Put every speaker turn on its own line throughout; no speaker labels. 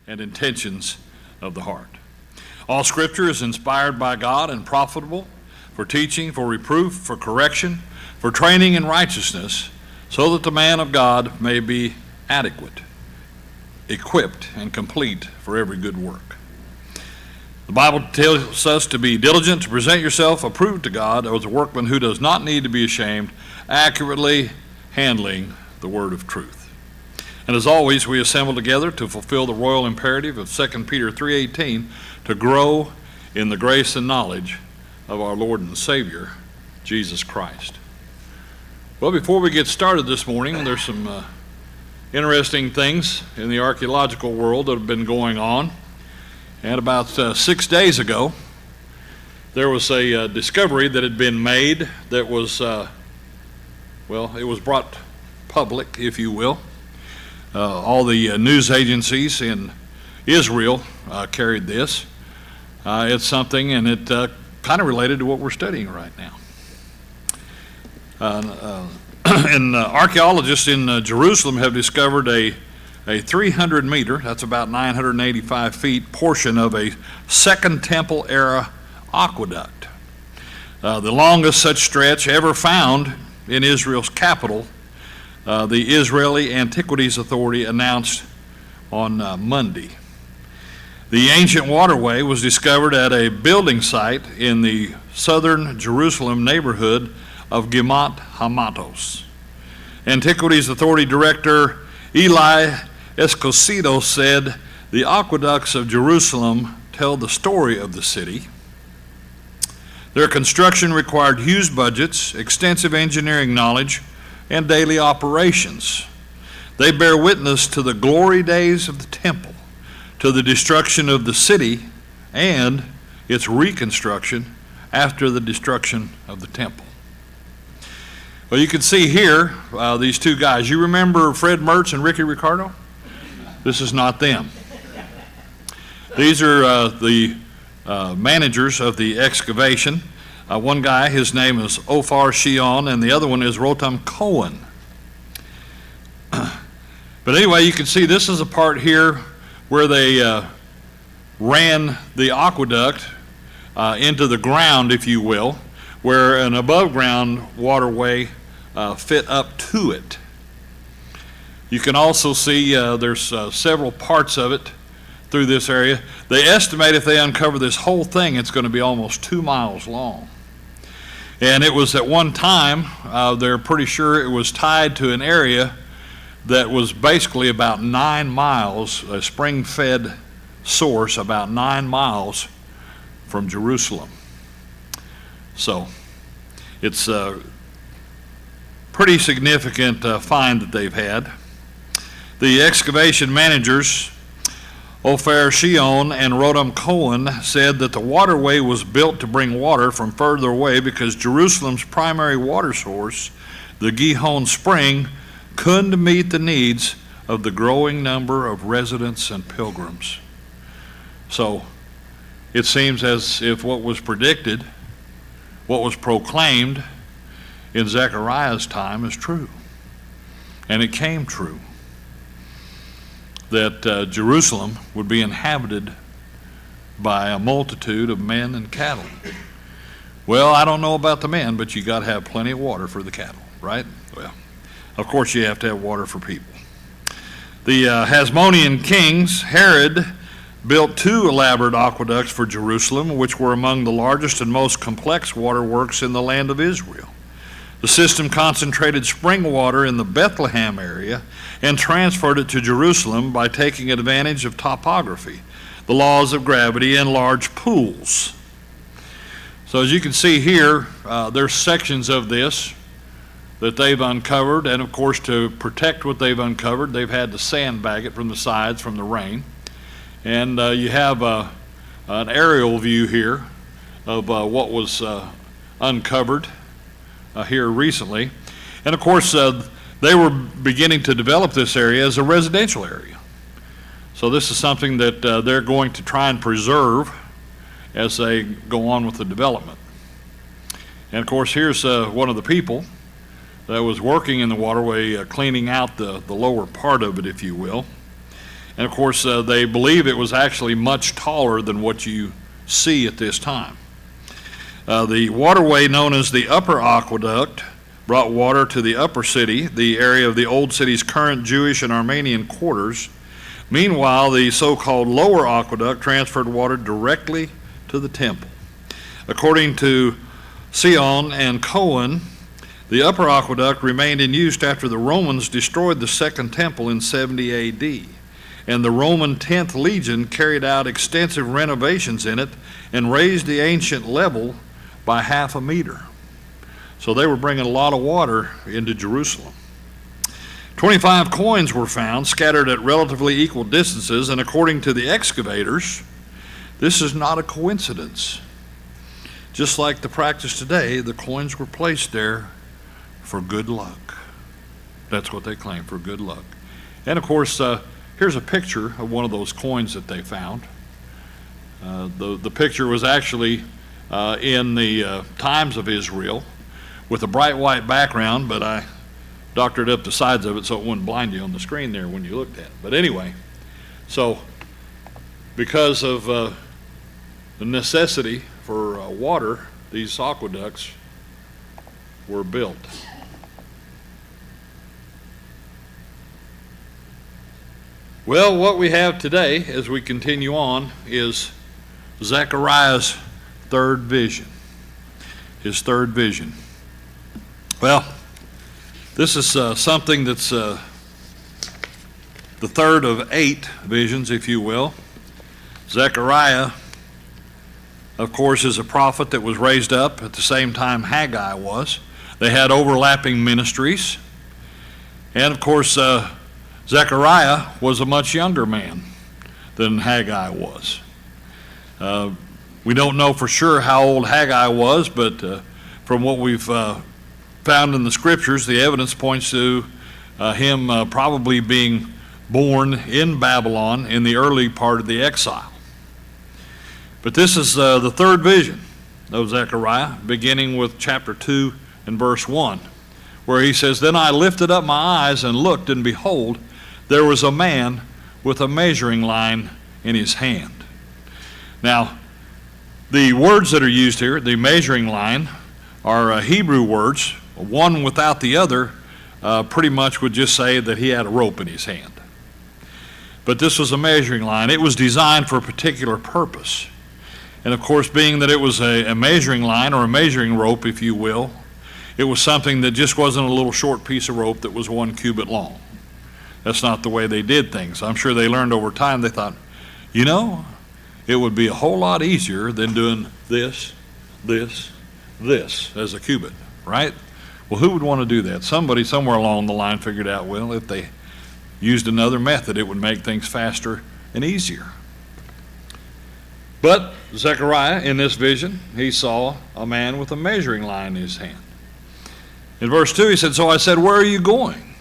and intentions of the heart. All Scripture is inspired by God and profitable for teaching, for reproof, for correction, for training in righteousness, so that the man of God may be adequate, equipped, and complete for every good work. The Bible tells us to be diligent, to present yourself approved to God as a workman who does not need to be ashamed, accurately handling the word of truth. And as always, we assemble together to fulfill the royal imperative of 2 Peter 3:18, to grow in the grace and knowledge of our Lord and Savior, Jesus Christ. Well, before we get started this morning, there's some interesting things in the archaeological world that have been going on. And about 6 days ago, there was a discovery that had been made that was, it was brought public, if you will. All the news agencies in Israel carried this. It's something, and it kind of related to what we're studying right now. And archaeologists in Jerusalem have discovered a 300 meter, that's about 985 feet, portion of a Second Temple era aqueduct. The longest such stretch ever found in Israel's capital, the Israeli Antiquities Authority announced on Monday. The ancient waterway was discovered at a building site in the southern Jerusalem neighborhood of Gimat Hamatos. Antiquities Authority Director Eli Escosido said, "The aqueducts of Jerusalem tell the story of the city. Their construction required huge budgets, extensive engineering knowledge, and daily operations. They bear witness to the glory days of the temple, to the destruction of the city, and its reconstruction after the destruction of the temple." Well, you can see here these two guys. You remember Fred Mertz and Ricky Ricardo? This is not them. These are the managers of the excavation. One guy, his name is Ophar Shion, and the other one is Rotam Cohen. But anyway, you can see this is a part here where they ran the aqueduct into the ground, if you will, where an above-ground waterway fit up to it. You can also see there's several parts of it through this area. They estimate if they uncover this whole thing, it's going to be almost 2 miles long. And it was at one time, they're pretty sure it was tied to an area that was basically about 9 miles, a spring-fed source about 9 miles from Jerusalem. So it's a pretty significant find that they've had. The excavation managers, Ophir Shion and Rotam Cohen, said that the waterway was built to bring water from further away because Jerusalem's primary water source, the Gihon Spring, couldn't meet the needs of the growing number of residents and pilgrims. So it seems as if what was predicted, what was proclaimed in Zechariah's time is true. And it came true that Jerusalem would be inhabited by a multitude of men and cattle. Well, I don't know about the men, but you got to have plenty of water for the cattle, right? Well, of course you have to have water for people. The Hasmonean kings, Herod, built 2 elaborate aqueducts for Jerusalem, which were among the largest and most complex waterworks in the land of Israel. The system concentrated spring water in the Bethlehem area and transferred it to Jerusalem by taking advantage of topography, the laws of gravity, and large pools. So as you can see here, there's sections of this that they've uncovered, and of course to protect what they've uncovered, they've had to sandbag it from the sides from the rain. And you have an aerial view here of what was uncovered here recently. And of course, they were beginning to develop this area as a residential area. So this is something that they're going to try and preserve as they go on with the development. And of course, here's one of the people that was working in the waterway, cleaning out the lower part of it, if you will. And of course, they believe it was actually much taller than what you see at this time. The waterway known as the Upper Aqueduct brought water to the upper city, the area of the old city's current Jewish and Armenian quarters. Meanwhile, the so-called Lower Aqueduct transferred water directly to the temple. According to Sion and Cohen, the Upper Aqueduct remained in use after the Romans destroyed the Second Temple in 70 A.D., and the Roman 10th Legion carried out extensive renovations in it and raised the ancient level by half a meter. So they were bringing a lot of water into Jerusalem. 25 coins were found scattered at relatively equal distances, and according to the excavators, this is not a coincidence. Just like the practice today, the coins were placed there for good luck. That's what they claim, for good luck. And of course, here's a picture of one of those coins that they found. The picture was actually in the Times of Israel with a bright white background, but I doctored up the sides of it so it wouldn't blind you on the screen there when you looked at it. But anyway, so because of the necessity for water, these aqueducts were built. Well, what we have today as we continue on is Zechariah's third vision. His third vision. Well, this is something that's the third of 8 visions, if you will. Zechariah, of course, is a prophet that was raised up at the same time Haggai was. They had overlapping ministries. And of course, Zechariah was a much younger man than Haggai was. We don't know for sure how old Haggai was, but from what we've found in the scriptures, the evidence points to him probably being born in Babylon in the early part of the exile. But this is the third vision of Zechariah, beginning with chapter 2 and verse 1, where he says, "Then I lifted up my eyes and looked, and behold, there was a man with a measuring line in his hand." Now, the words that are used here, the measuring line, are Hebrew words. One without the other pretty much would just say that he had a rope in his hand. But this was a measuring line. It was designed for a particular purpose. And of course, being that it was a measuring line or a measuring rope, if you will, it was something that just wasn't a little short piece of rope that was 1 cubit long. That's not the way they did things. I'm sure they learned over time. They thought, you know, it would be a whole lot easier than doing this, this, this as a cubit, right? Well, who would want to do that? Somebody somewhere along the line figured out, well, if they used another method, it would make things faster and easier. But Zechariah, in this vision, he saw a man with a measuring line in his hand. In verse 2, he said, "So I said, where are you going?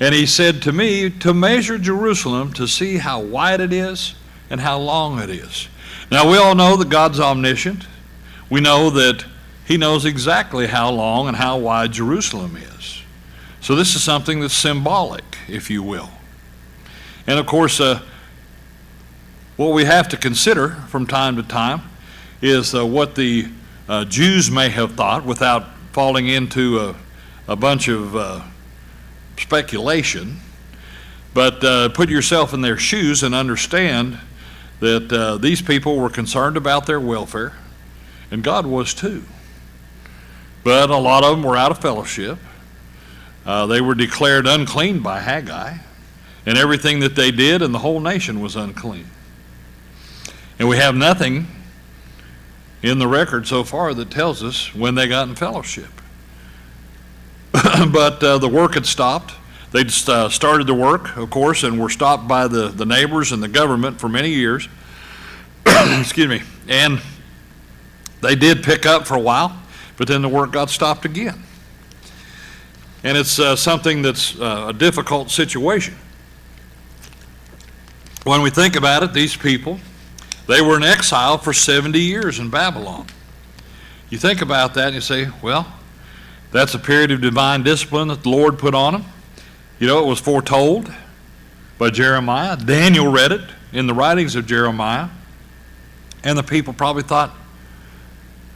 And he said to me, to measure Jerusalem, to see how wide it is and how long it is." Now, we all know that God's omniscient. We know that he knows exactly how long and how wide Jerusalem is. So this is something that's symbolic, if you will. And of course, what we have to consider from time to time is what the Jews may have thought, without falling into a bunch of speculation. But put yourself in their shoes and understand that these people were concerned about their welfare, and God was too. But a lot of them were out of fellowship. They were declared unclean by Haggai, and everything that they did and the whole nation was unclean. And we have nothing in the record so far that tells us when they got in fellowship. But the work had stopped. They'd started the work, of course, and were stopped by the neighbors and the government for many years. Excuse me. And they did pick up for a while, but then the work got stopped again. And it's something that's a difficult situation. When we think about it, these people, they were in exile for 70 years in Babylon. You think about that and you say, well, that's a period of divine discipline that the Lord put on them. You know, it was foretold by Jeremiah. Daniel read it in the writings of Jeremiah. And the people probably thought,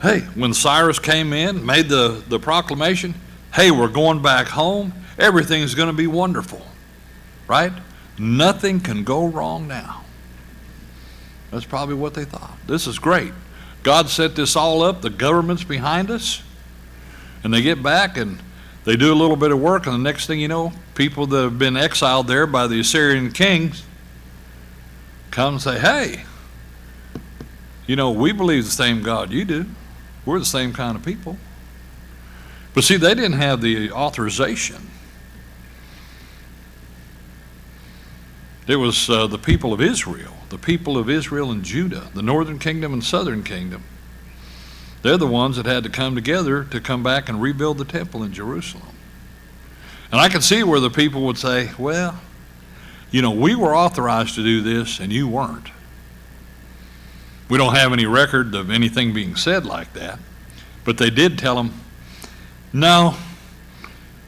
hey, when Cyrus came in, made the proclamation, hey, we're going back home, everything's going to be wonderful, right? Nothing can go wrong now. That's probably what they thought. This is great. God set this all up, the government's behind us, and they get back and they do a little bit of work, and the next thing you know, people that have been exiled there by the Assyrian kings come and say, hey, you know, we believe the same God you do. We're the same kind of people. But see, they didn't have the authorization. It was the people of Israel and Judah, the northern kingdom and southern kingdom. They're the ones that had to come together to come back and rebuild the temple in Jerusalem. And I can see where the people would say, well, you know, we were authorized to do this and you weren't. We don't have any record of anything being said like that, but they did tell them, no,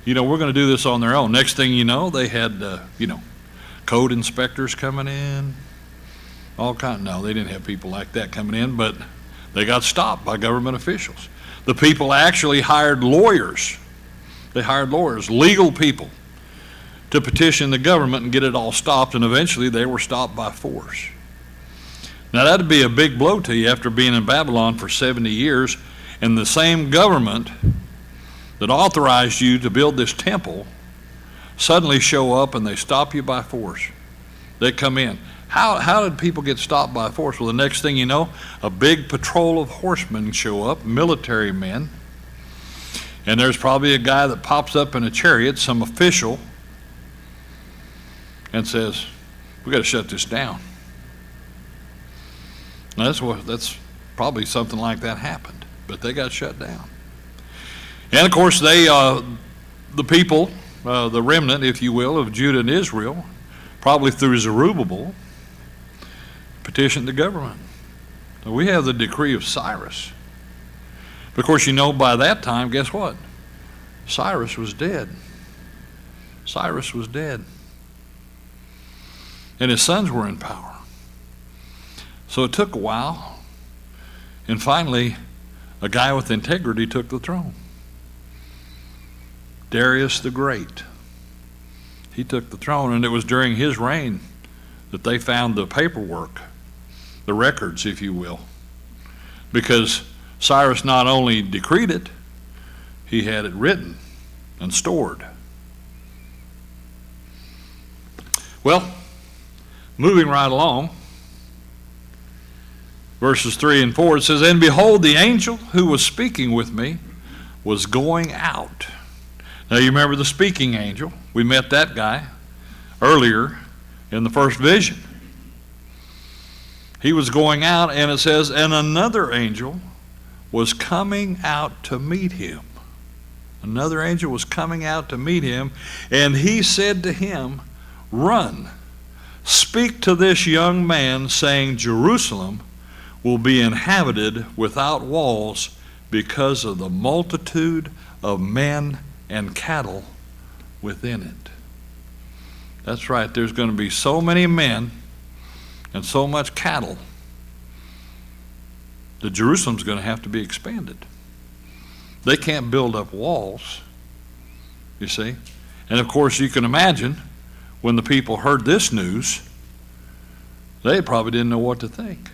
you know, we're going to do this on their own. Next thing you know, they had, code inspectors coming in, no, they didn't have people like that coming in, but they got stopped by government officials. The people actually hired lawyers. They hired lawyers, legal people, to petition the government and get it all stopped, and eventually they were stopped by force. Now that'd be a big blow to you after being in Babylon for 70 years, and the same government that authorized you to build this temple suddenly show up and they stop you by force. They come in. How did people get stopped by force? Well, the next thing you know, a big patrol of horsemen show up, military men, and there's probably a guy that pops up in a chariot, some official, and says, we got to shut this down. Now, that's probably something like that happened, but they got shut down. And of course, the people, the remnant, if you will, of Judah and Israel, probably through Zerubbabel, petitioned the government. So we have the decree of Cyrus. But of course, you know, by that time, guess what? Cyrus was dead. Cyrus was dead. And his sons were in power. So it took a while, and finally, a guy with integrity took the throne. Darius the Great. He took the throne, and it was during his reign that they found the paperwork, the records, if you will, because Cyrus not only decreed it, he had it written and stored. Well, moving right along, verses 3 and 4, it says, and behold, the angel who was speaking with me was going out. Now you remember the speaking angel. We met that guy earlier in the first vision. He was going out, and it says, and another angel was coming out to meet him. Another angel was coming out to meet him, and he said to him, run, speak to this young man, saying, Jerusalem will be inhabited without walls because of the multitude of men and cattle within it. That's right, there's going to be so many men and so much cattle that Jerusalem's going to have to be expanded. They can't build up walls, you see. And of course, you can imagine when the people heard this news, they probably didn't know what to think.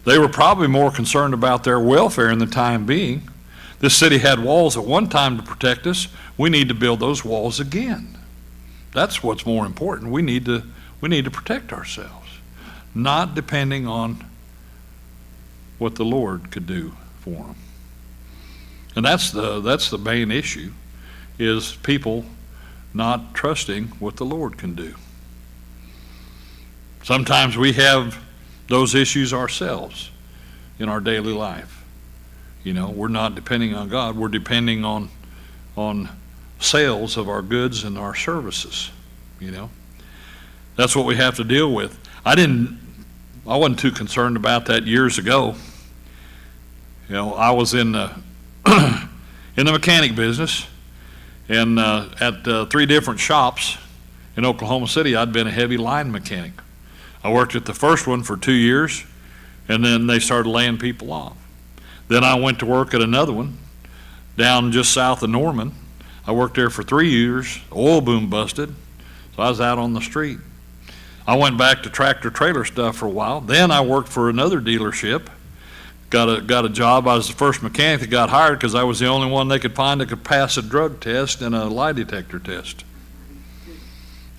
They were probably more concerned about their welfare in the time being. This city had walls at one time to protect us. We need to build those walls again. That's what's more important. We need to protect ourselves, not depending on what the Lord could do for them. And that's the main issue, is people not trusting what the Lord can do. Sometimes we have those issues ourselves in our daily life. You know, we're not depending on God. We're depending on sales of our goods and our services, you know. That's what we have to deal with. I wasn't too concerned about that years ago. You know, I was in the mechanic business, and at 3 different shops, in Oklahoma City, I'd been a heavy line mechanic. I worked at the first one for 2 years, and then they started laying people off. Then I went to work at another one down just south of Norman. I worked there for 3 years. Oil boom busted, so I was out on the street. I went back to tractor trailer stuff for a while. Then I worked for another dealership. Got a job. I was the first mechanic that got hired because I was the only one they could find that could pass a drug test and a lie detector test.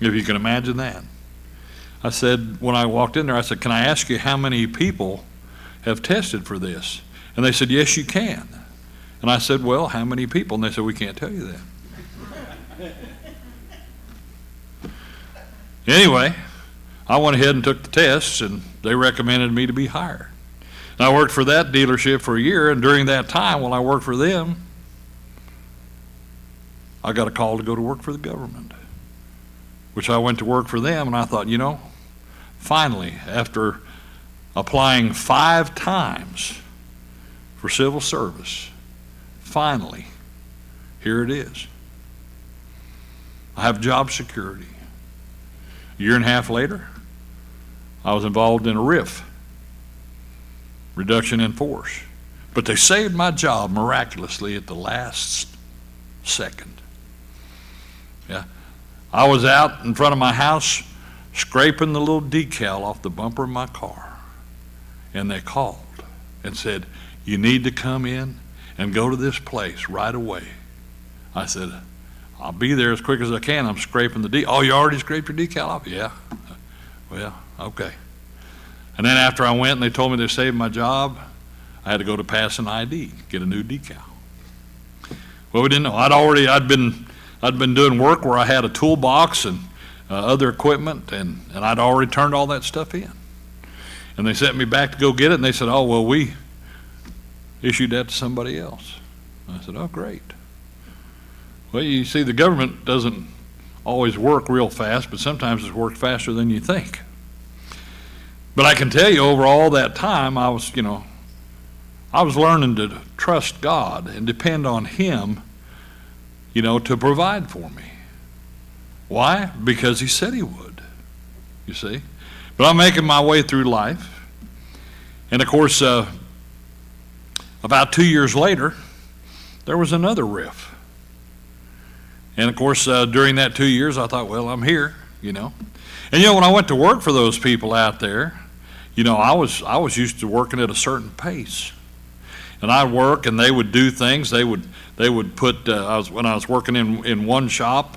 If you can imagine that. I said, when I walked in there, I said, can I ask you how many people have tested for this? And they said, yes, you can. And I said, well, how many people? And they said, we can't tell you that. Anyway, I went ahead and took the tests, and they recommended me to be hired. And I worked for that dealership for a year, and during that time, while I worked for them, I got a call to go to work for the government, which I went to work for them, and I thought, you know, finally, after applying 5 times for civil service, finally, here it is. I have job security. A year and a half later, I was involved in a RIF, reduction in force. But they saved my job miraculously at the last second. Yeah. I was out in front of my house scraping the little decal off the bumper of my car. And they called and said, you need to come in and go to this place right away. I said, I'll be there as quick as I can. I'm scraping the decal. Oh, you already scraped your decal off? Yeah. Well, okay. And then after I went and they told me they saved my job, I had to go to pass an ID, get a new decal. Well, we didn't know. I'd been doing work where I had a toolbox and other equipment, and I'd already turned all that stuff in. And they sent me back to go get it, and they said, oh, well, we issued that to somebody else. I said, oh, great. Well, you see, the government doesn't always work real fast, but sometimes it's worked faster than you think. But I can tell you, over all that time, I was learning to trust God and depend on Him, to provide for me. Why? Because He said He would, you see. But I'm making my way through life. And of course, about 2 years later, there was another RIF. And of course, during that 2 years, I thought, well, I'm here, And when I went to work for those people out there, I was used to working at a certain pace. And I'd work, and they would do things. They would put. When I was working in one shop,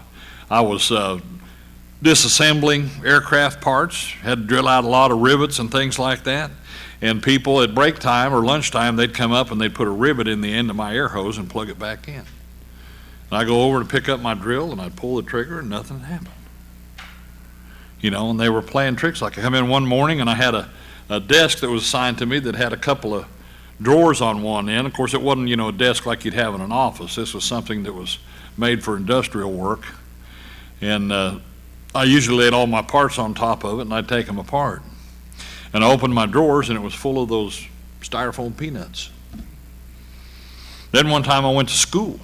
I was disassembling aircraft parts. Had to drill out a lot of rivets and things like that. And people at break time or lunchtime, they'd come up and they'd put a rivet in the end of my air hose and plug it back in. And I go over to pick up my drill, and I'd pull the trigger, and nothing happened. And they were playing tricks. Like I come in one morning, and I had a desk that was assigned to me that had a couple of drawers on one end. Of course, it wasn't, a desk like you'd have in an office. This was something that was made for industrial work. And I usually laid all my parts on top of it, and I'd take them apart. And I opened my drawers, and it was full of those styrofoam peanuts. Then one time I went to school.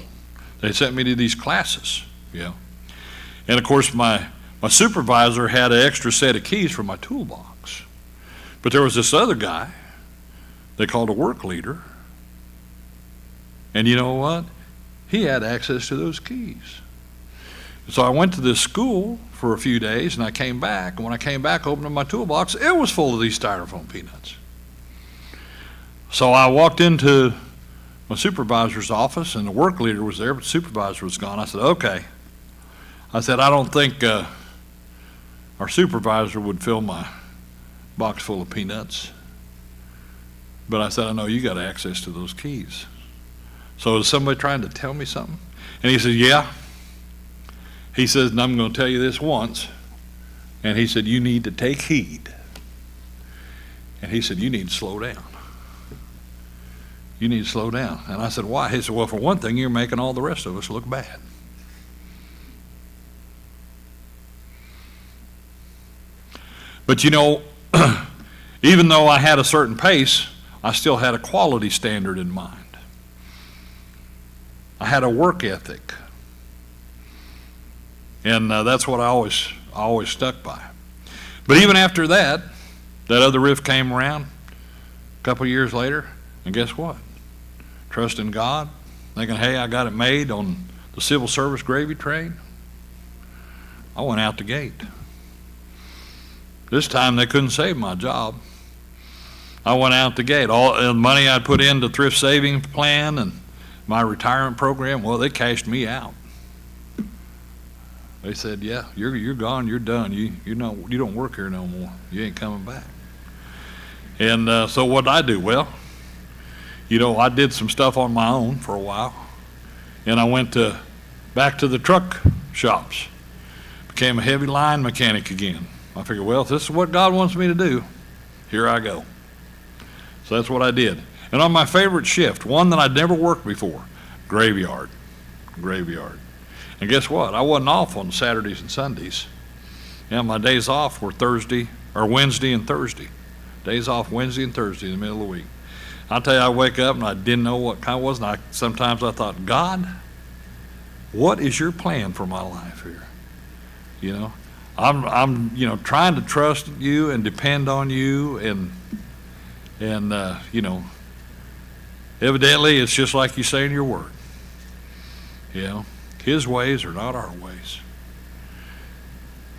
They sent me to these classes, And of course, my supervisor had an extra set of keys for my toolbox. But there was this other guy they called a work leader. And you know what? He had access to those keys. So I went to this school for a few days, and I came back. And when I came back, opened up my toolbox, it was full of these styrofoam peanuts. So I walked into my supervisor's office, and the work leader was there, but the supervisor was gone. I said, okay. I said, I don't think our supervisor would fill my box full of peanuts. But I said, I know you got access to those keys. So is somebody trying to tell me something? And he said, yeah. He says, and I'm going to tell you this once. And he said, you need to take heed. And he said, you need to slow down. You need to slow down. And I said, why? He said, well, for one thing, you're making all the rest of us look bad. But even though I had a certain pace, I still had a quality standard in mind. I had a work ethic. And that's what I always always stuck by. But even after that, that other rift came around a couple of years later, and guess what? Trusting God, thinking, hey, I got it made on the civil service gravy train. I went out the gate. This time they couldn't save my job. I went out the gate. All the money I'd put into thrift savings plan and my retirement program, well, they cashed me out. They said, yeah, you're gone, you're done. You don't work here no more. You ain't coming back. And so what did I do? Well, I did some stuff on my own for a while, and I went back to the truck shops. Became a heavy line mechanic again. I figured, well, if this is what God wants me to do, here I go. So that's what I did. And on my favorite shift, one that I'd never worked before, graveyard. And guess what? I wasn't off on Saturdays and Sundays. My days off were Wednesday and Thursday. Days off Wednesday and Thursday in the middle of the week. I'll tell you, I wake up and I didn't know what kind it was, and sometimes I thought, God, what is your plan for my life here? I'm trying to trust you and depend on you, and evidently it's just like you say in your word. His ways are not our ways.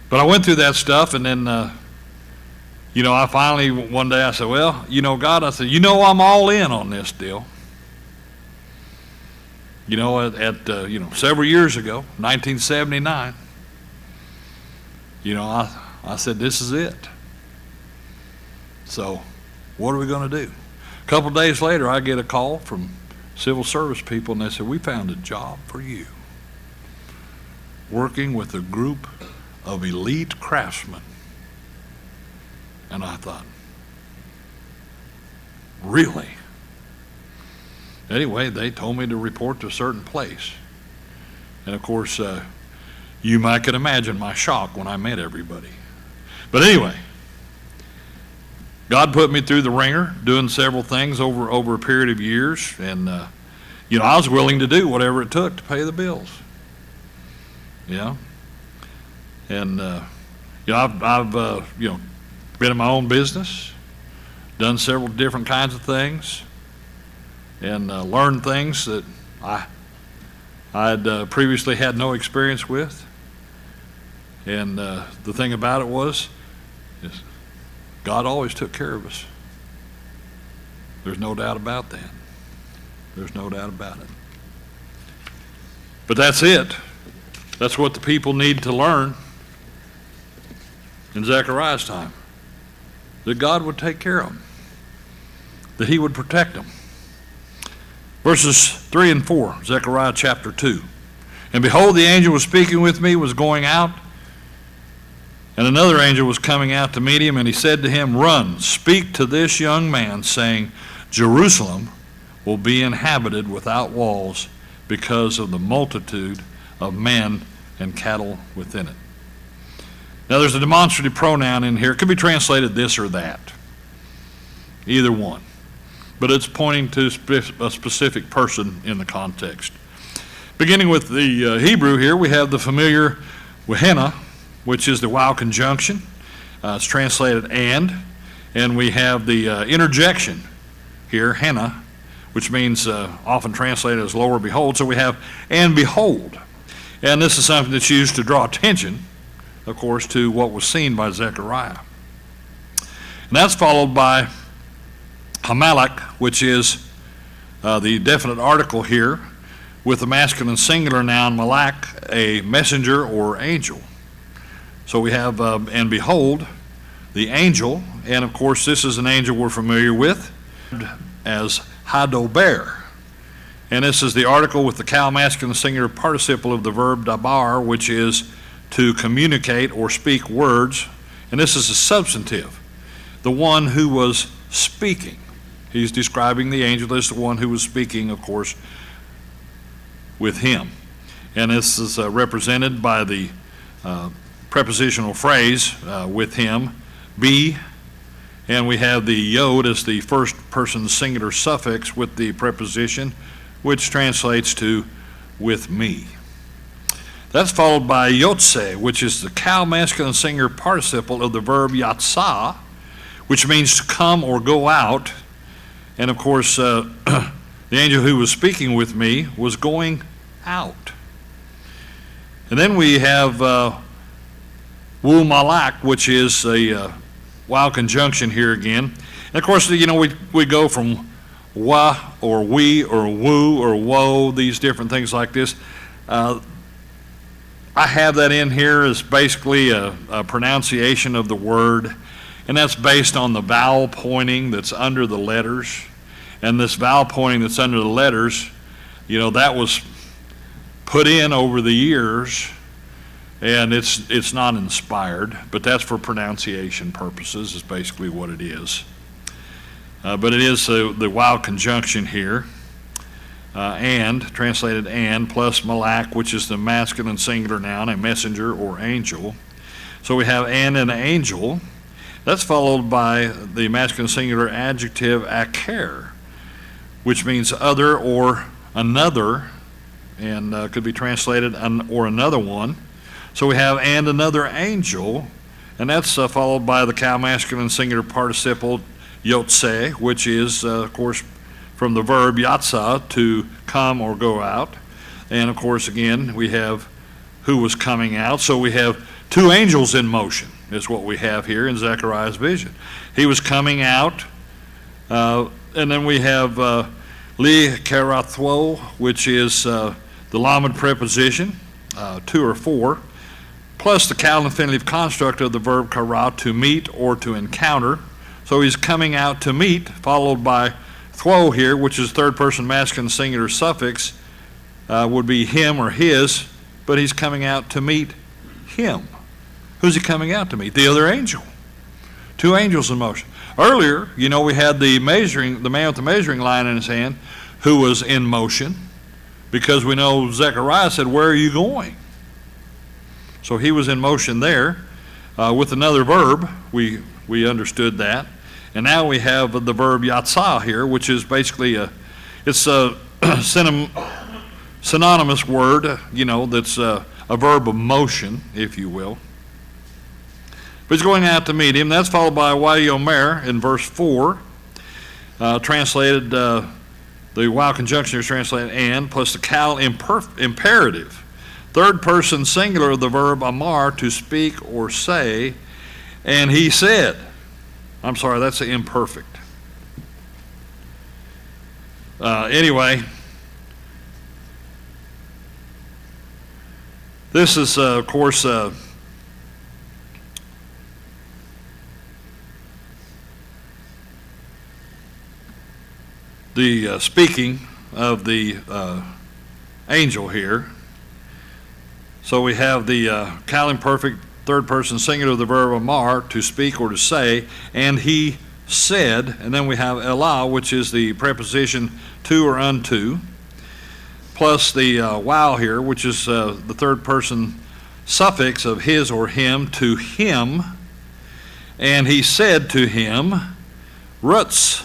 But I went through that stuff, and then I finally one day I said, well, God, I said, I'm all in on this deal. Several years ago, 1979, I said, this is it. So what are we going to do? A couple of days later, I get a call from civil service people, and they said, we found a job for you, working with a group of elite craftsmen. And I thought, really? Anyway, they told me to report to a certain place. And of course, you might can imagine my shock when I met everybody. But anyway, God put me through the ringer, doing several things over a period of years, and I was willing to do whatever it took to pay the bills. And I've been in my own business, done several different kinds of things, and learned things that I'd previously had no experience with. And the thing about it is God always took care of us. There's no doubt about that. There's no doubt about it. But that's it. That's what the people need to learn in Zechariah's time. That God would take care of them. That he would protect them. Verses 3 and 4, Zechariah chapter 2. And behold, the angel was speaking with me, was going out, and another angel was coming out to meet him, and he said to him, run, speak to this young man, saying, Jerusalem will be inhabited without walls because of the multitude of men and cattle within it. Now there's a demonstrative pronoun in here. It could be translated this or that. Either one. But it's pointing to a specific person in the context. Beginning with the Hebrew here, we have the familiar Gehenna, which is the wow conjunction. It's translated and we have the interjection here, henna, which means often translated as lo or behold. So we have and behold. And this is something that's used to draw attention, of course, to what was seen by Zechariah. And that's followed by Hamalek, which is the definite article here, with the masculine singular noun malak, a messenger or angel. So we have and behold, the angel, and of course this is an angel we're familiar with as hadober. And this is the article with the cow masculine singular participle of the verb dabar, which is to communicate or speak words. And this is a substantive, the one who was speaking. He's describing the angel as the one who was speaking, of course, with him. And this is represented by the prepositional phrase with him, be, and we have the yod as the first person singular suffix with the preposition, which translates to with me. That's followed by yotze, which is the cow masculine singular participle of the verb yatsah, which means to come or go out. And of course, the angel who was speaking with me was going out. And then we have wu malak, which is a wild conjunction here again. And of course, we go from wa or we or woo or woe, these different things like this. I have that in here as basically a pronunciation of the word, and that's based on the vowel pointing that's under the letters. And this vowel pointing that's under the letters, that was put in over the years, and it's not inspired, but that's for pronunciation purposes is basically what it is. But it is the wild conjunction here. And, translated and, plus malak, which is the masculine singular noun, a messenger or angel. So we have and angel. That's followed by the masculine singular adjective aker, which means other or another, and could be translated or another one. So we have and another angel, and that's followed by the cow masculine singular participle yotze, which is, of course, from the verb yatsah, to come or go out. And of course, again, we have who was coming out. So we have two angels in motion is what we have here in Zechariah's vision. He was coming out, and then we have li karathwo, which is the lamed preposition, 2 or 4, plus the cal infinitive construct of the verb kara, to meet or to encounter. So he's coming out to meet, followed by thwo here, which is third person masculine singular suffix, would be him or his, but he's coming out to meet him. Who's he coming out to meet? The other angel. Two angels in motion. Earlier, we had the man with the measuring line in his hand who was in motion, because we know Zechariah said, "Where are you going?" So he was in motion there with another verb. We understood that. And now we have the verb yatsah here, which is basically it's a synonymous word, that's a verb of motion, if you will. But he's going out to meet him. That's followed by wayomer in verse 4, translated, the wild conjunction is translated and, plus the cal imperative. Third person singular of the verb amar, to speak or say, and he said. I'm sorry, that's imperfect. Anyway, this is, of course, the speaking of the angel here. So we have the cal imperfect third person singular of the verb amar, to speak or to say, and he said. And then we have elah, which is the preposition to or unto, plus the wow here, which is the third person suffix of his or him, to him. And he said to him, ruts,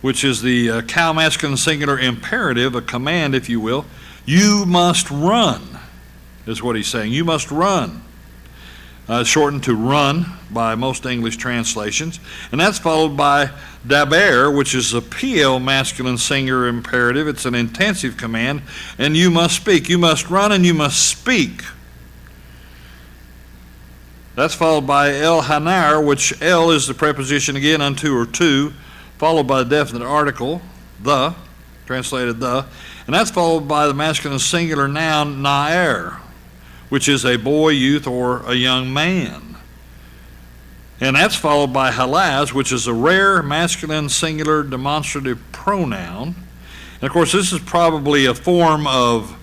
which is the cow masculine singular imperative, a command, if you will. You must run, is what he's saying. You must run. Shortened to run by most English translations. And that's followed by daber, which is a PL masculine singular imperative. It's an intensive command, and you must speak. You must run and you must speak. That's followed by el hanar, which el is the preposition again, unto or to, followed by the definite article, the, translated the, and that's followed by the masculine singular noun naer, which is a boy, youth, or a young man. And that's followed by halaz, which is a rare masculine singular demonstrative pronoun. And of course, this is probably a form of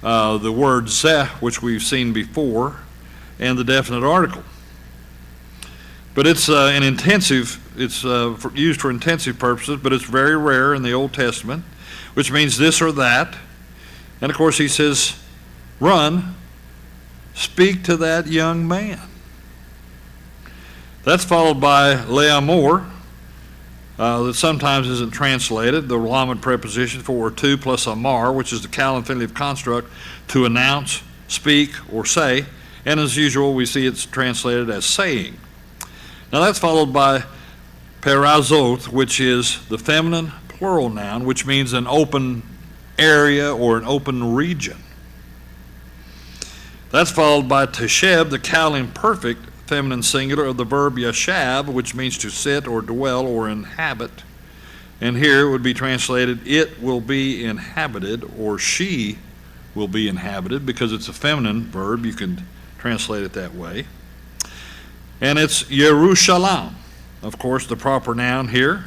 the word zeh, which we've seen before, and the definite article. But it's an intensive, it's used for intensive purposes, but it's very rare in the Old Testament, which means this or that. And of course, he says, run, speak to that young man. That's followed by le'amor, that sometimes isn't translated, the lamed preposition for or to, plus amar, which is the cal infinitive construct, to announce, speak, or say. And as usual, we see it's translated as saying. Now that's followed by perazzoth, which is the feminine plural noun, which means an open area or an open region. That's followed by tesheb, the Cal imperfect feminine singular of the verb yashab, which means to sit or dwell or inhabit. And here it would be translated, it will be inhabited, or she will be inhabited, because it's a feminine verb. You can translate it that way. And it's Yerushalayim, of course, the proper noun here,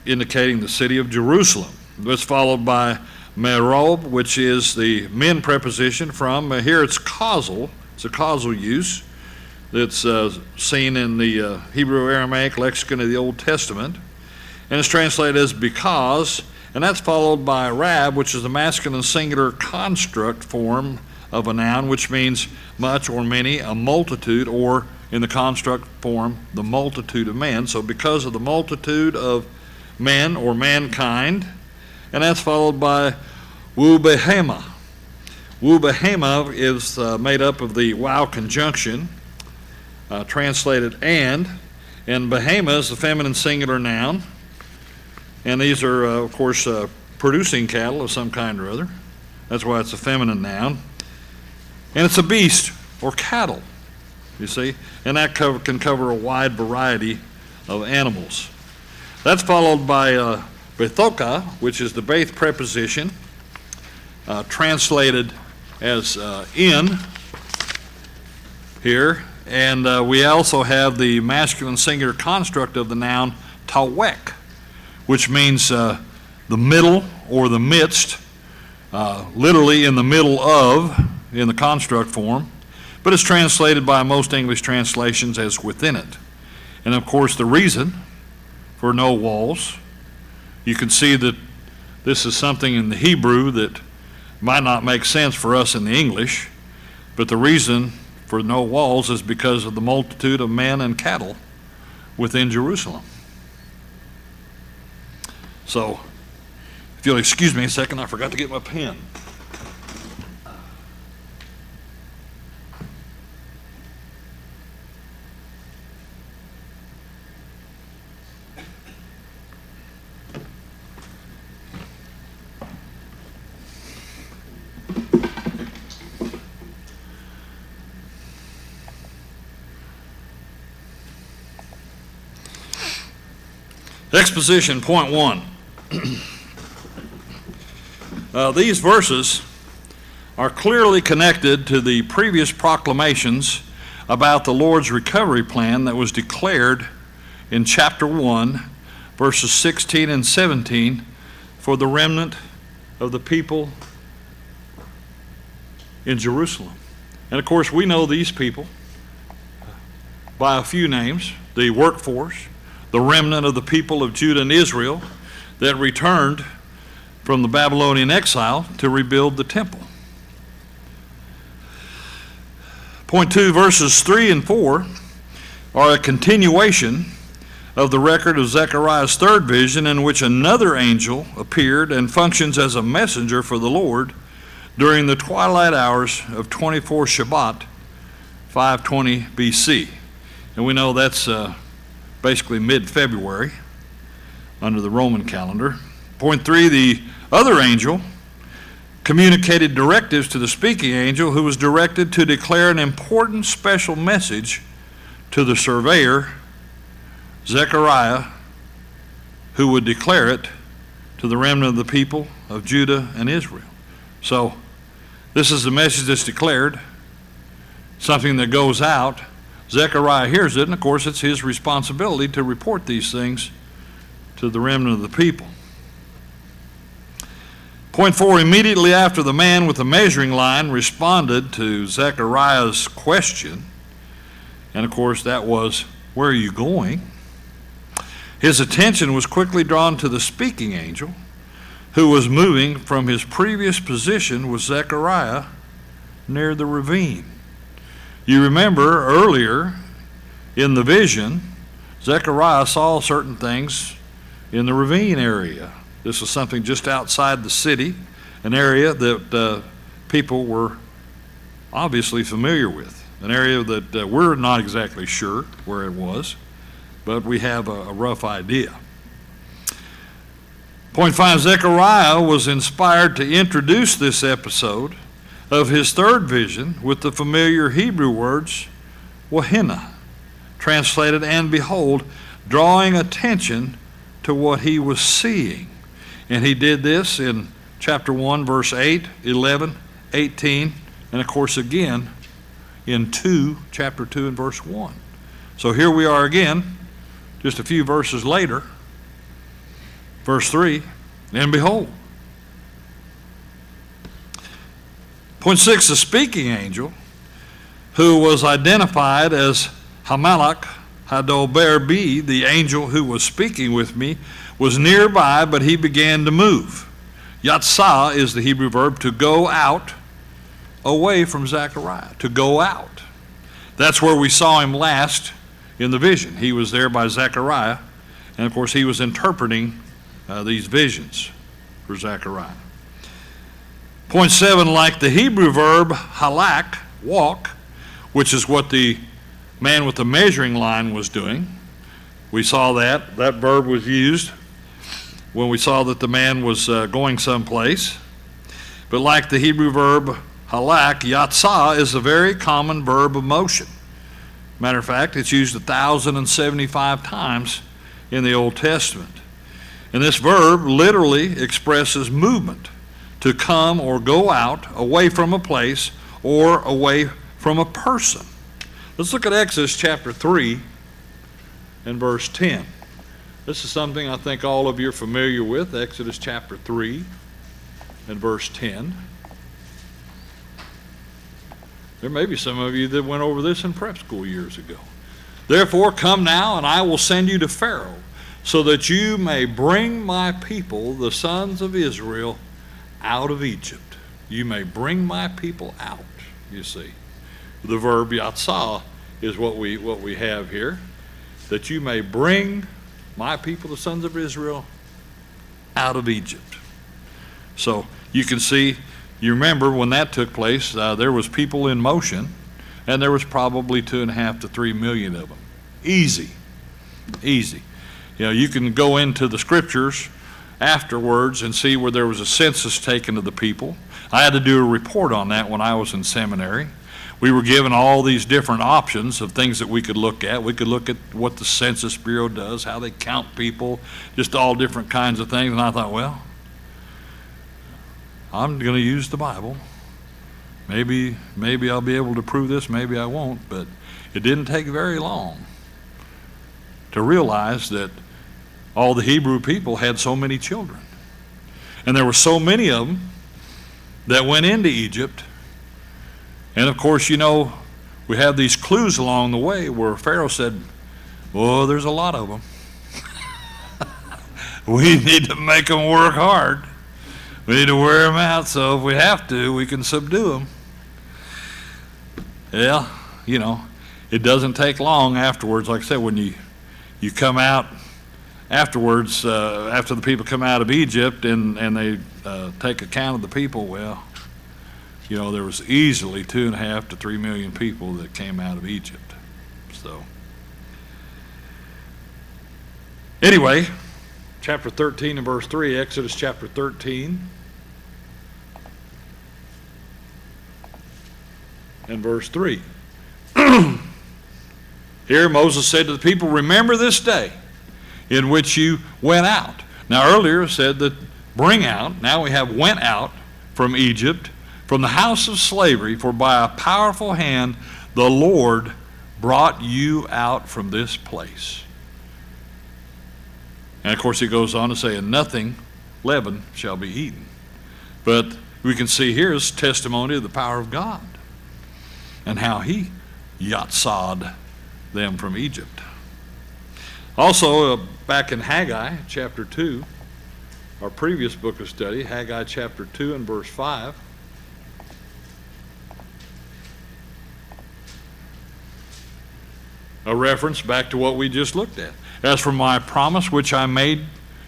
indicating the city of Jerusalem. It's followed by merob, which is the men preposition from, here it's causal. It's a causal use that's seen in the Hebrew Aramaic lexicon of the Old Testament. And it's translated as because, and that's followed by rab, which is the masculine singular construct form of a noun, which means much or many, a multitude, or in the construct form, the multitude of men. So because of the multitude of men or mankind, and that's followed by wubehema. Wubehema is made up of the wow conjunction, translated and behema is the feminine singular noun. And these are, of course, producing cattle of some kind or other. That's why it's a feminine noun. And it's a beast or cattle, you see. And that can cover a wide variety of animals. That's followed by bethoka, which is the beth preposition, translated as in here. And we also have the masculine singular construct of the noun tawek, which means the middle or the midst, literally in the middle of, in the construct form, but it's translated by most English translations as within it. And of course the reason for no walls, you can see that this is something in the Hebrew that might not make sense for us in the English, but the reason for no walls is because of the multitude of men and cattle within Jerusalem. So, if you'll excuse me a second, I forgot to get my pen. Exposition, point 1. These verses are clearly connected to the previous proclamations about the Lord's recovery plan that was declared in chapter 1, verses 16 and 17 for the remnant of the people in Jerusalem. And of course, we know these people by a few names: the workforce, the remnant of the people of Judah and Israel that returned from the Babylonian exile to rebuild the temple. Point 2, verses 3 and 4 are a continuation of the record of Zechariah's third vision, in which another angel appeared and functions as a messenger for the Lord during the twilight hours of 24 Shabbat, 520 BC. And we know that's basically mid-February under the Roman calendar. Point 3, the other angel communicated directives to the speaking angel, who was directed to declare an important special message to the surveyor, Zechariah, who would declare it to the remnant of the people of Judah and Israel. So this is the message that's declared, something that goes out. Zechariah hears it, and of course it's his responsibility to report these things to the remnant of the people. Point 4, immediately after the man with the measuring line responded to Zechariah's question, and of course that was, "Where are you going?" his attention was quickly drawn to the speaking angel, who was moving from his previous position with Zechariah near the ravine. You remember earlier in the vision, Zechariah saw certain things in the ravine area. This was something just outside the city, an area that people were obviously familiar with, an area that we're not exactly sure where it was, but we have a rough idea. Point 5, Zechariah was inspired to introduce this episode of his third vision with the familiar Hebrew words, Wahinna, translated, and behold, drawing attention to what he was seeing. And he did this in chapter 1, verse 8, 11, 18, and of course again in chapter 2 and verse 1. So here we are again, just a few verses later, verse 3, and behold. Point 6, the speaking angel, who was identified as Hamalach Hadober B, the angel who was speaking with me, was nearby, but he began to move. Yatsah is the Hebrew verb to go out, away from Zechariah, to go out. That's where we saw him last in the vision. He was there by Zechariah, and of course he was interpreting these visions for Zechariah. Point 7, like the Hebrew verb halak, walk, which is what the man with the measuring line was doing. We saw that verb was used when we saw that the man was going someplace. But like the Hebrew verb halak, yatsah is a very common verb of motion. Matter of fact, it's used 1,075 times in the Old Testament. And this verb literally expresses movement, to come or go out, away from a place or away from a person. Let's look at Exodus chapter 3 and verse 10. This is something I think all of you are familiar with, Exodus chapter 3 and verse 10. There may be some of you that went over this in prep school years ago. Therefore, come now, and I will send you to Pharaoh, so that you may bring my people, the sons of Israel, out of Egypt. You may bring my people out, you see. The verb yatsah is what we have here, that you may bring my people, the sons of Israel, out of Egypt. So you can see, you remember when that took place, there was people in motion, and there was probably 2.5 to 3 million of them. Easy. You know, you can go into the scriptures afterwards and see where there was a census taken of the people. I had to do a report on that when I was in seminary. We were given all these different options of things that we could look at. We could look at what the Census Bureau does, how they count people, just all different kinds of things. And I thought, well, I'm going to use the Bible. Maybe I'll be able to prove this, maybe I won't. But it didn't take very long to realize that all the Hebrew people had so many children. And there were so many of them that went into Egypt. And of course, you know, we have these clues along the way where Pharaoh said, oh, there's a lot of them. We need to make them work hard. We need to wear them out, so if we have to, we can subdue them. Yeah, you know, it doesn't take long afterwards. Like I said, when you come out afterwards, after the people come out of Egypt and they take account of the people, well, you know, there was easily 2.5 to 3 million people that came out of Egypt. So, anyway, chapter 13 and verse 3, Exodus chapter 13 and verse 3. Here Moses said to the people, remember this day in which you went out. Now earlier it said that bring out. Now we have went out from Egypt, from the house of slavery, for by a powerful hand the Lord brought you out from this place. And of course he goes on to say, and nothing leavened shall be eaten. But we can see here is testimony of the power of God and how he yatsad them from Egypt. Also, back in Haggai chapter 2, our previous book of study, Haggai chapter 2 and verse 5, a reference back to what we just looked at. As for my promise which I made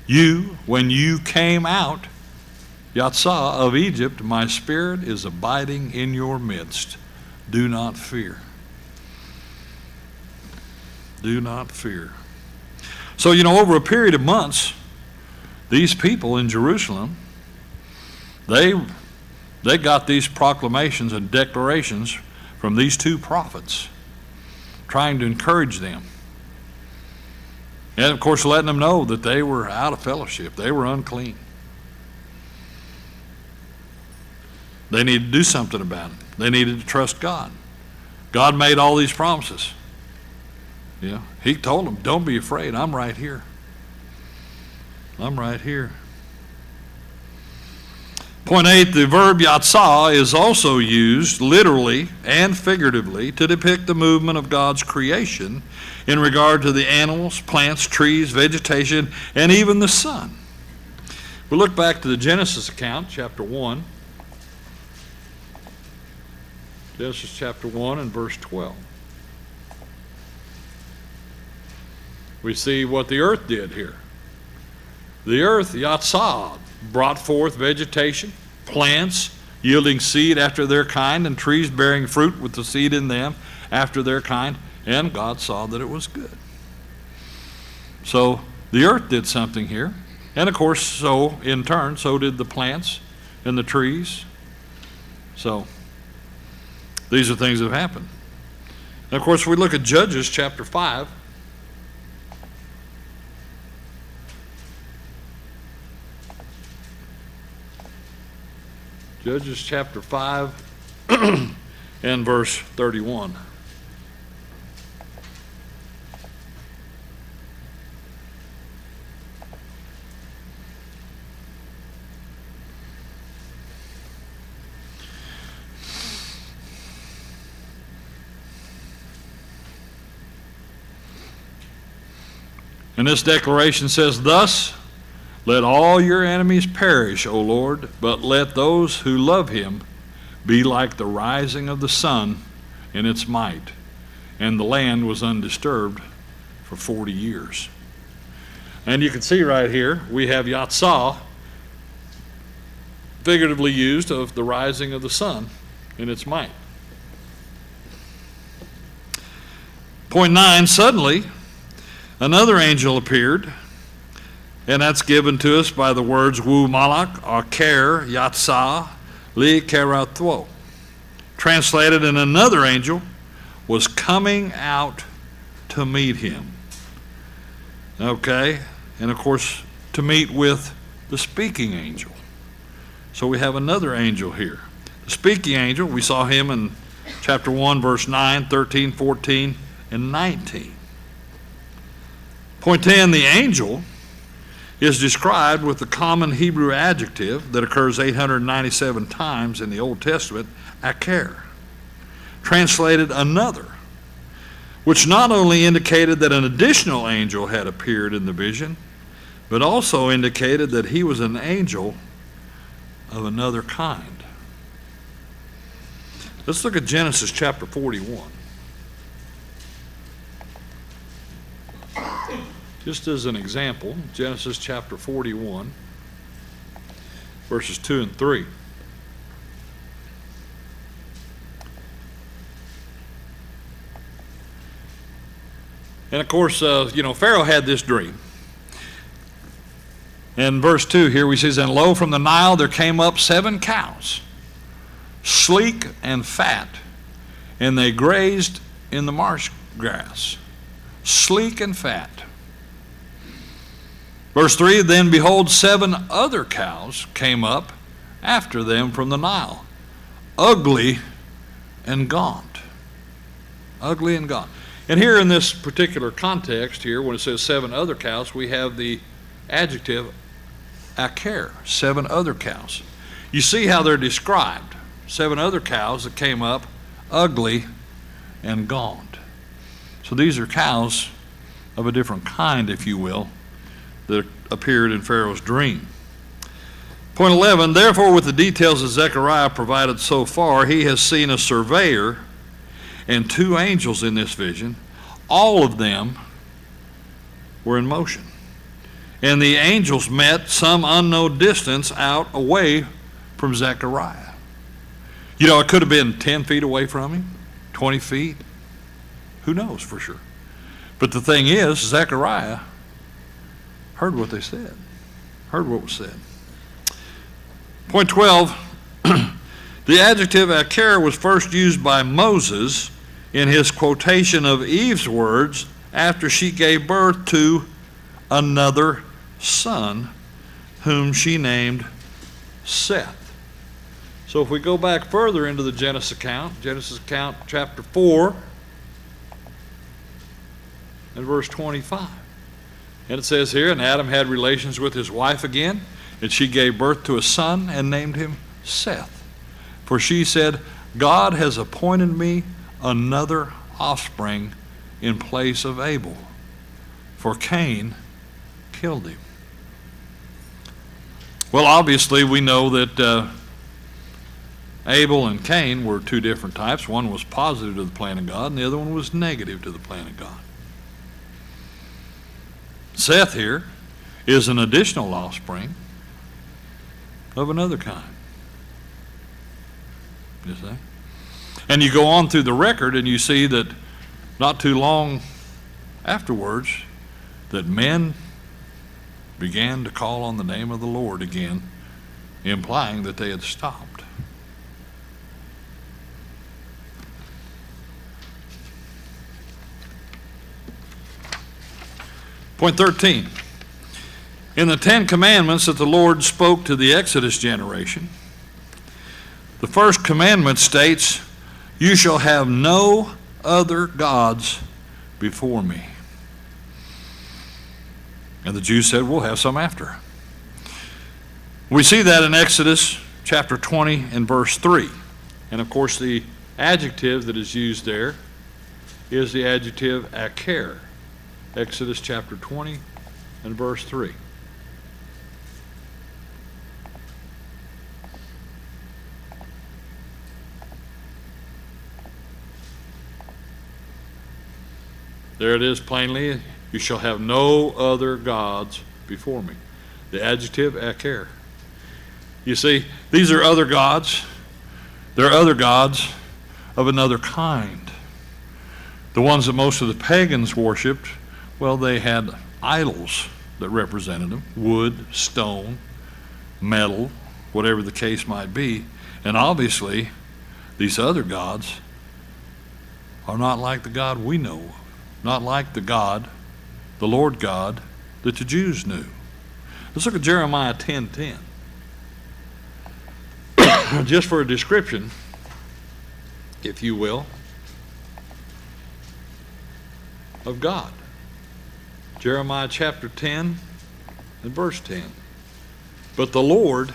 you when you came out Yatsah of Egypt, my spirit is abiding in your midst. Do not fear. Do not fear. So, over a period of months, these people in Jerusalem, they got these proclamations and declarations from these two prophets, trying to encourage them. And, of course, letting them know that they were out of fellowship. They were unclean. They needed to do something about it. They needed to trust God. God made all these promises. He told them, don't be afraid. I'm right here. I'm right here. Point 8, the verb yatsah is also used literally and figuratively to depict the movement of God's creation in regard to the animals, plants, trees, vegetation, and even the sun. We look back to the Genesis account, chapter 1. Genesis chapter 1 and verse 12. We see what the earth did here. The earth, yatsah, brought forth vegetation, plants yielding seed after their kind, and trees bearing fruit with the seed in them after their kind, and God saw that it was good. So the earth did something here, and of course, so in turn, so did the plants and the trees. So these are things that have happened. And of course, we look at Judges chapter 5. Judges chapter 5 and verse 31. And this declaration says, thus, let all your enemies perish, O Lord, but let those who love him be like the rising of the sun in its might. And the land was undisturbed for 40 years. And you can see right here, we have yatsah, figuratively used of the rising of the sun in its might. Point 9, suddenly, another angel appeared, and that's given to us by the words wu malak, aker, yatsah, li kerathwo. Translated, and another angel was coming out to meet him. Okay, and of course, to meet with the speaking angel. So we have another angel here. The speaking angel, we saw him in chapter 1, verse 9, 13, 14, and 19. Point 10, the angel is described with the common Hebrew adjective that occurs 897 times in the Old Testament, aker, translated another, which not only indicated that an additional angel had appeared in the vision, but also indicated that he was an angel of another kind. Let's look at Genesis chapter 41. Just as an example, Genesis chapter 41, verses 2 and 3. And of course, Pharaoh had this dream. In verse 2 here, we says, and lo, from the Nile there came up 7 cows, sleek and fat, and they grazed in the marsh grass. Sleek and fat. Verse 3, then behold, 7 other cows came up after them from the Nile, ugly and gaunt. Ugly and gaunt. And here in this particular context here, when it says 7 other cows, we have the adjective aker, 7 other cows. You see how they're described. 7 other cows that came up ugly and gaunt. So these are cows of a different kind, if you will, that appeared in Pharaoh's dream. Point 11, therefore with the details that Zechariah provided so far, he has seen a surveyor and 2 angels in this vision. All of them were in motion. and the angels met some unknown distance out away from Zechariah. You know, it could have been 10 feet away from him, 20 feet. Who knows for sure? But the thing is, Zechariah heard what they said, heard what was said. Point 12, the adjective akar was first used by Moses in his quotation of Eve's words after she gave birth to another son, whom she named Seth. So if we go back further into the Genesis account chapter 4 and verse 25. And it says here, and Adam had relations with his wife again, and she gave birth to a son and named him Seth. For she said, God has appointed me another offspring in place of Abel, for Cain killed him. Well, obviously we know that Abel and Cain were two different types. One was positive to the plan of God, and the other one was negative to the plan of God. Seth here is an additional offspring of another kind. You see? And you go on through the record and you see that not too long afterwards that men began to call on the name of the Lord again, implying that they had stopped. Point 13. In the 10 commandments that the Lord spoke to the Exodus generation, the first commandment states, "You shall have no other gods before me." And the Jews said, "We'll have some after." We see that in Exodus chapter 20 and verse 3. And of course the adjective that is used there is the adjective akar. Exodus chapter 20 and verse 3. There it is plainly, "You shall have no other gods before me." The adjective akar. You see, these are other gods. They're other gods of another kind. The ones that most of the pagans worshipped, well, they had idols that represented them, wood, stone, metal, whatever the case might be. And obviously, these other gods are not like the God we know of, not like the God, the Lord God, that the Jews knew. Let's look at Jeremiah 10:10. Just for a description, if you will, of God. Jeremiah chapter 10 and verse 10. "But the Lord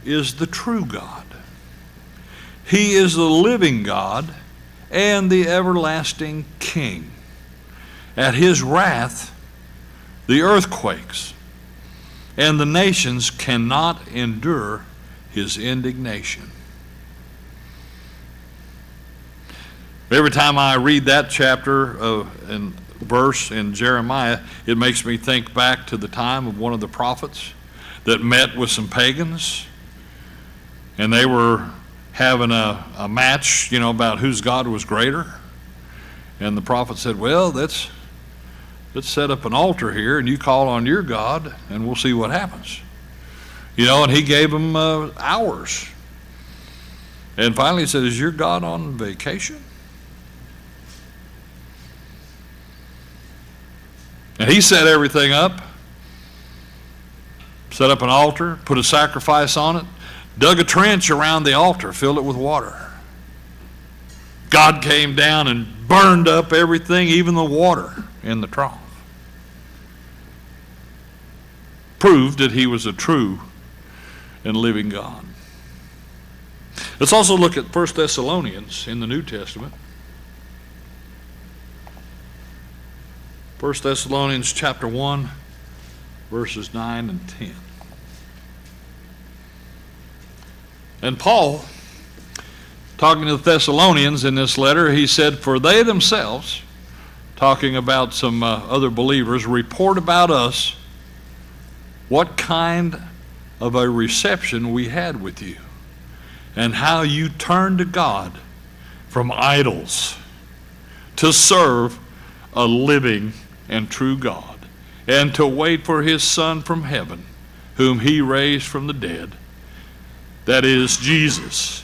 is the true God. He is the living God and the everlasting King. At his wrath, the earth quakes, and the nations cannot endure his indignation." Every time I read that chapter and verse in Jeremiah, it makes me think back to the time of one of the prophets that met with some pagans, and they were having a match, about whose God was greater. And the prophet said, "Well, let's set up an altar here, and you call on your God, and we'll see what happens." And he gave them hours. And finally he said, "Is your God on vacation?" And he set everything up, set up an altar, put a sacrifice on it, dug a trench around the altar, filled it with water. God came down and burned up everything, even the water in the trough. Proved that he was a true and living God. Let's also look at 1 Thessalonians in the New Testament. 1 Thessalonians chapter 1, verses 9 and 10. And Paul, talking to the Thessalonians in this letter, he said, "For they themselves," talking about some other believers, "report about us what kind of a reception we had with you, and how you turned to God from idols to serve a living and true God, and to wait for his Son from heaven, whom he raised from the dead. That is Jesus,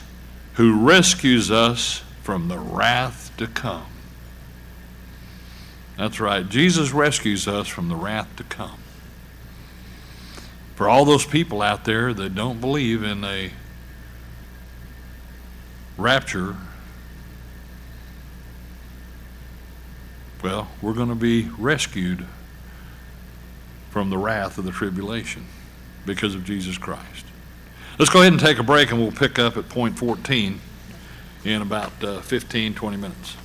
who rescues us from the wrath to come. That's right. Jesus rescues us from the wrath to come. For all those people out there that don't believe in a rapture, well, we're going to be rescued from the wrath of the tribulation because of Jesus Christ. Let's go ahead and take a break, and we'll pick up at point 14 in about 15, 20 minutes.